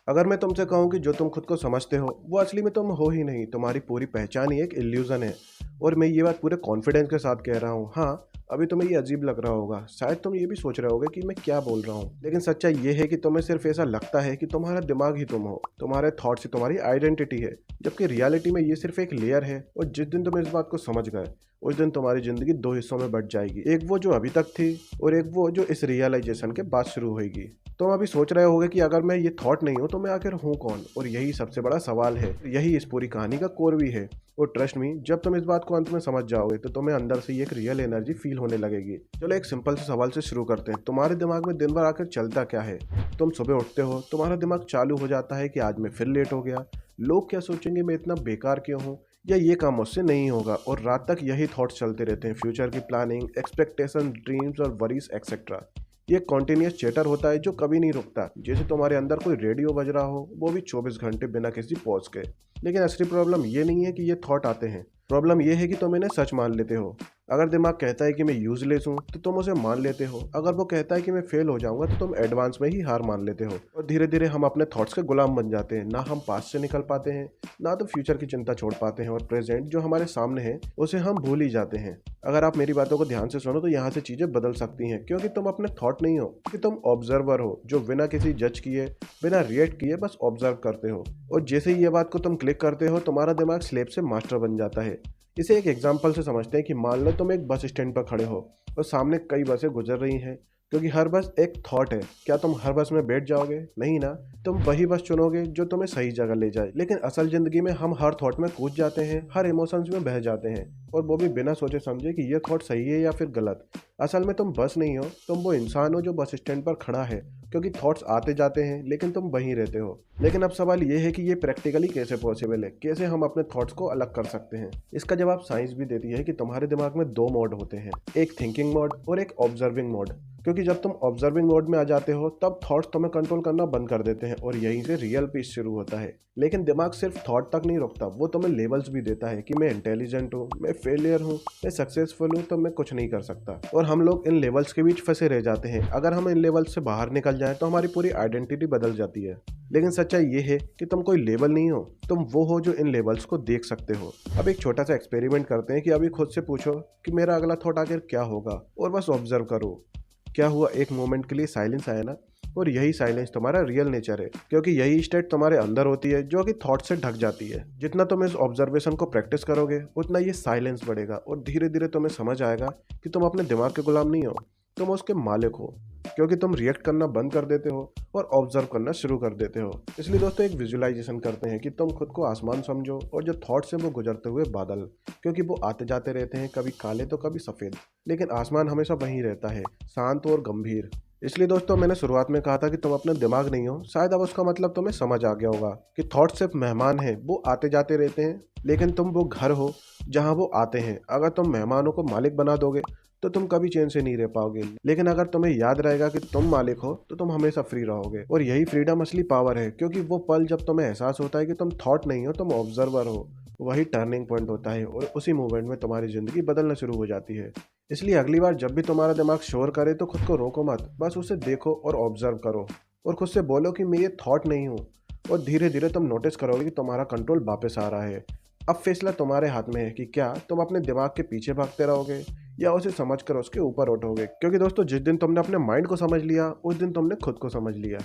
अगर मैं तुमसे कहूँ कि जो तुम खुद को समझते हो वो असली में तुम हो ही नहीं, तुम्हारी पूरी पहचान ही एक इल्यूजन है। और मैं ये बात पूरे कॉन्फिडेंस के साथ कह रहा हूँ। हाँ, अभी तुम्हें ये अजीब लग रहा होगा, शायद तुम ये भी सोच रहे होगे कि मैं क्या बोल रहा हूँ, लेकिन सच्चाई ये है कि तुम्हें सिर्फ ऐसा लगता है कि तुम्हारा दिमाग ही तुम हो, तुम्हारे थॉट्स ही तुम्हारी आइडेंटिटी है, जबकि रियलिटी में ये सिर्फ एक लेयर है। और जिस दिन तुम इस बात को समझ गए उस दिन तुम्हारी जिंदगी दो हिस्सों में बट जाएगी, एक वो जो अभी तक थी और एक वो जो इस रियलाइजेशन के बाद शुरू होगी। तुम अभी सोच रहे होगे कि अगर मैं ये थॉट नहीं हूँ तो मैं आखिर हूँ कौन, और यही सबसे बड़ा सवाल है, यही इस पूरी कहानी का कोर भी है। और ट्रस्ट मी, जब तुम इस बात को अंत में समझ जाओगे तो तुम्हें अंदर से ही एक रियल एनर्जी फील होने लगेगी। चलो एक सिंपल से सवाल से शुरू करते हैं, तुम्हारे दिमाग में दिन भर आखिर चलता क्या है? तुम सुबह उठते हो, तुम्हारा दिमाग चालू हो जाता है कि आज मैं फिर लेट हो गया, लोग क्या सोचेंगे, मैं इतना बेकार क्यों हूँ, या ये काम मुझसे नहीं होगा। और रात तक यही थॉट्स चलते रहते हैं, फ्यूचर की प्लानिंग, एक्सपेक्टेशन, ड्रीम्स और वरीज एक्सेट्रा। ये कॉन्टिन्यूस चैटर होता है जो कभी नहीं रुकता, जैसे तुम्हारे अंदर कोई रेडियो बज रहा हो, वो भी 24 घंटे बिना किसी पॉज के। लेकिन असली प्रॉब्लम ये नहीं है कि ये थॉट आते हैं, प्रॉब्लम ये है कि तुम इन्हें सच मान लेते हो। अगर दिमाग कहता है कि मैं यूजलेस हूँ तो तुम उसे मान लेते हो, अगर वो कहता है कि मैं फेल हो जाऊंगा तो तुम एडवांस में ही हार मान लेते हो। और धीरे धीरे हम अपने थॉट्स के गुलाम बन जाते हैं, ना हम पास्ट से निकल पाते हैं, ना तो फ्यूचर की चिंता छोड़ पाते हैं, और प्रेजेंट जो हमारे सामने है उसे हम भूल ही जाते हैं। अगर आप मेरी बातों को ध्यान से सुनो तो यहाँ से चीजें बदल सकती हैं, क्योंकि तुम अपने थॉट नहीं हो, कि तुम ऑब्जर्वर हो जो बिना किसी जज किए, बिना रिएक्ट किए बस ऑब्जर्व करते हो। और जैसे ही ये बात को तुम क्लिक करते हो तुम्हारा दिमाग स्लेब से मास्टर बन जाता है। इसे एक एग्जाम्पल से समझते हैं कि मान लो तुम एक बस स्टैंड पर खड़े हो और सामने कई बसें गुजर रही हैं, क्योंकि हर बस एक थॉट है। क्या तुम हर बस में बैठ जाओगे? नहीं ना, तुम वही बस चुनोगे जो तुम्हें सही जगह ले जाए। लेकिन असल जिंदगी में हम हर थॉट में कूद जाते हैं, हर इमोशंस में बह जाते हैं, और वो भी बिना सोचे समझे कि ये थॉट सही है या फिर गलत। असल में तुम बस नहीं हो, तुम वो इंसान हो जो बस स्टैंड पर खड़ा है, क्योंकि थॉट्स आते जाते हैं लेकिन तुम वहीं रहते हो। लेकिन अब सवाल ये है कि ये प्रैक्टिकली कैसे पॉसिबल है, कैसे हम अपने थॉट्स को अलग कर सकते हैं। इसका जवाब साइंस भी देती है कि तुम्हारे दिमाग में दो मोड होते हैं, एक थिंकिंग मोड और एक ऑब्जर्विंग मोड। क्योंकि जब तुम ऑब्जर्विंग मोड में आ जाते हो तब थॉट्स तुम्हें कंट्रोल करना बंद कर देते हैं, और यहीं से रियल पीस शुरू होता है। लेकिन दिमाग सिर्फ थॉट तक नहीं रोकता, वो तुम्हें लेवल्स भी देता है कि मैं इंटेलिजेंट हूँ, मैं फेलियर हूँ, मैं सक्सेसफुल हूँ, तो मैं कुछ नहीं कर सकता। और हम लोग इन लेवल्स के बीच फंसे रह जाते हैं। अगर हम इन लेवल्स से बाहर निकल जाएं तो हमारी पूरी आइडेंटिटी बदल जाती है। लेकिन सच्चाई ये है कि तुम कोई लेवल नहीं हो, तुम वो हो जो इन लेवल्स को देख सकते हो। अब एक छोटा सा एक्सपेरिमेंट करते हैं कि अभी खुद से पूछो कि मेरा अगला थॉट आखिर क्या होगा, और बस ऑब्जर्व करो। क्या हुआ? एक मोमेंट के लिए साइलेंस आया ना, और यही साइलेंस तुम्हारा रियल नेचर है, क्योंकि यही स्टेट तुम्हारे अंदर होती है जो कि थॉट से ढक जाती है। जितना तुम इस ऑब्जर्वेशन को प्रैक्टिस करोगे उतना ये साइलेंस बढ़ेगा, और धीरे धीरे तुम्हें समझ आएगा कि तुम अपने दिमाग के गुलाम नहीं हो, तुम उसके मालिक हो। क्योंकि तुम रिएक्ट करना बंद कर देते हो और ऑब्जर्व करना शुरू कर देते हो। इसलिए दोस्तों एक विजुअलाइजेशन करते हैं कि तुम खुद को आसमान समझो, और जो थॉट्स हैं वो गुजरते हुए बादल, क्योंकि वो आते जाते रहते हैं, कभी काले तो कभी सफ़ेद, लेकिन आसमान हमेशा वहीं रहता है, शांत और गंभीर। इसलिए दोस्तों मैंने शुरुआत में कहा था कि तुम अपने दिमाग नहीं हो, शायद अब उसका मतलब तुम्हें समझ आ गया होगा कि थॉट सिर्फ मेहमान हैं, वो आते जाते रहते हैं, लेकिन तुम वो घर हो जहाँ वो आते हैं। अगर तुम मेहमानों को मालिक बना दोगे तो तुम कभी चैन से नहीं रह पाओगे, लेकिन अगर तुम्हें याद रहेगा कि तुम मालिक हो तो तुम हमेशा फ्री रहोगे। और यही फ्रीडम असली पावर है, क्योंकि वो पल जब तुम्हें एहसास होता है कि तुम थॉट नहीं हो, तुम ऑब्जर्वर हो, वही टर्निंग पॉइंट होता है, और उसी मूवमेंट में तुम्हारी जिंदगी बदलना शुरू हो जाती है। इसलिए अगली बार जब भी तुम्हारा दिमाग शोर करे तो खुद को रोको मत, बस उसे देखो और ऑब्जर्व करो, और खुद से बोलो कि मैं ये थॉट नहीं हूँ। और धीरे धीरे तुम नोटिस करोगे कि तुम्हारा कंट्रोल वापस आ रहा है। अब फैसला तुम्हारे हाथ में है कि क्या तुम अपने दिमाग के पीछे भागते रहोगे या उसे समझकर उसके ऊपर उठोगे। क्योंकि दोस्तों जिस दिन तुमने अपने माइंड को समझ लिया उस दिन तुमने खुद को समझ लिया।